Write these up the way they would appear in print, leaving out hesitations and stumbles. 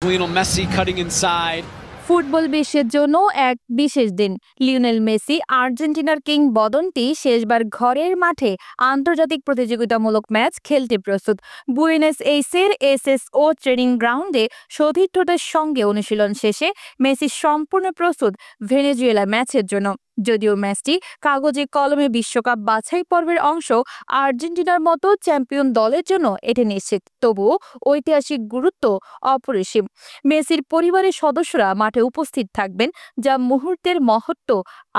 Lionel Messi cutting inside. Football বিশ্বের জন্য এক বিশেষ দিন। লিওনেল মেসি আর্জেন্টিনার কিংবদন্তি শেষবার ঘরের মাঠে আন্তর্জাতিক প্রতিযোগিতামূলক ম্যাচ খেলতে প্রস্তুত। বুয়েনোস এইরেসের এসএসও ট্রেনিং গ্রাউন্ডে সতীর্থদের সঙ্গে অনুশীলন শেষে মেসি সম্পূর্ণ প্রস্তুত ভেনেজুয়েলা ম্যাচের জন্য। যদিও ম্যাচটি কাগজে কলমে বিশ্বকাপ বাছাই পর্বের অংশ, আর্জেন্টিনার মতো চ্যাম্পিয়ন দলের জন্য এটি নিশ্চিত, তবুও ঐতিহাসিক গুরুত্ব অপরিসীম। মেসির পরিবারের সদস্যরা মাঠে উপস্থিত থাকবেন, যা মুহূর্তের মহত্ব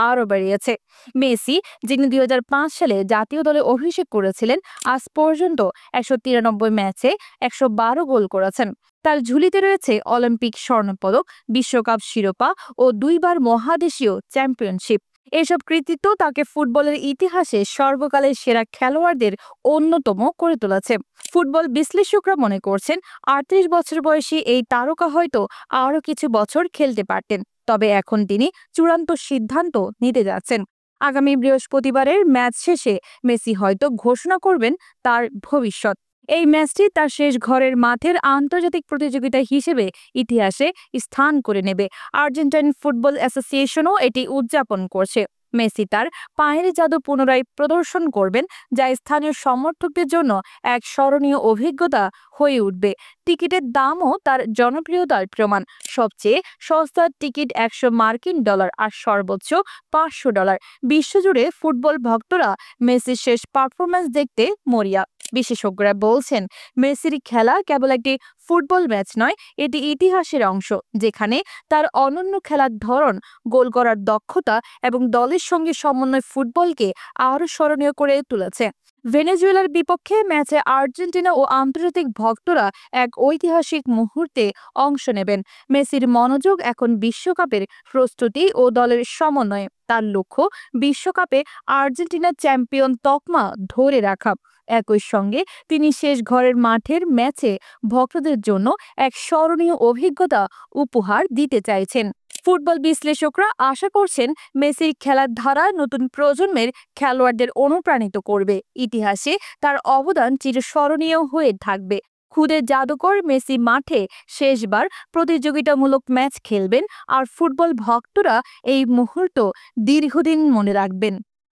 আরও বাড়িয়েছে। মেসি, যিনি 2005 সালে জাতীয় দলে অভিষেক করেছিলেন, আজ পর্যন্ত 193 ম্যাচে 112 গোল করেছেন। তার ঝুলিতে রয়েছে অলিম্পিক স্বর্ণপদক, বিশ্বকাপ শিরোপা ও 2 বার মহাদেশীয় চ্যাম্পিয়নশিপ। এসব কৃতিত্ব তাকে ফুটবলের ইতিহাসে সর্বকালের সেরা খেলোয়াড়দের অন্যতম করে তুলেছে। ফুটবল বিশ্লেষকরা মনে করছেন 38 বছর বয়সী এই তারকা হয়তো আরও কিছু বছর খেলতে পারতেন, তবে এখন তিনি চূড়ান্ত সিদ্ধান্ত নিতে যাচ্ছেন। আগামী বৃহস্পতিবারের ম্যাচ শেষে মেসি হয়তো ঘোষণা করবেন তার ভবিষ্যৎ। এই ম্যাচটি তার শেষ ঘরের মাঠের আন্তর্জাতিক প্রতিযোগিতা হিসেবে ইতিহাসে স্থান করে নেবে। আর্জেন্টাইন ফুটবল অ্যাসোসিয়েশনও এটি উদযাপন করছে। মেসি তার পায়ের জাদু পুনরায় প্রদর্শন করবেন, যা স্থানীয় সমর্থকদের জন্য এক স্মরণীয় অভিজ্ঞতা হয়ে উঠবে। টিকিটের দামও তার জনপ্রিয়তার প্রমাণ। সবচেয়ে সস্তা টিকিট $100 আর সর্বোচ্চ $500। বিশ্বজুড়ে ফুটবল ভক্তরা মেসির শেষ পারফরম্যান্স দেখতে মরিয়া। বিশেষজ্ঞরা বলছেন, মেসির খেলা কেবল একটি ফুটবল ম্যাচ নয়, এটি ইতিহাসের অংশ, যেখানে তার অনন্য খেলার ধরন, গোল করার দক্ষতা এবং দলের সঙ্গে সমন্বয় ফুটবলকে আরও স্মরণীয় করে তুলেছে। ভেনেজুয়েলার বিপক্ষে ম্যাচে আর্জেন্টিনা ও আন্তর্জাতিক ভক্তরা এক ঐতিহাসিক মুহূর্তে অংশ নেবেন। মেসির মনোযোগ এখন বিশ্বকাপের প্রস্তুতি ও দলের সমন্বয়ে। তার লক্ষ্য বিশ্বকাপে আর্জেন্টিনার চ্যাম্পিয়ন তকমা ধরে রাখা। একই সঙ্গে তিনি শেষ ঘরের মাঠের ম্যাচে ভক্তদের জন্য এক স্মরণীয় অভিজ্ঞতা উপহার দিতে চাইছেন। ফুটবল বিশ্লেষকরা আশা করছেন, মেসির খেলার ধারা নতুন প্রজন্মের খেলোয়াড়দের অনুপ্রাণিত করবে। ইতিহাসে তার অবদান চিরস্মরণীয় হয়ে থাকবে। খুদে জাদুকর মেসি মাঠে শেষবার প্রতিযোগিতামূলক ম্যাচ খেলবেন, আর ফুটবল ভক্তরা এই মুহূর্ত দীর্ঘদিন মনে রাখবেন।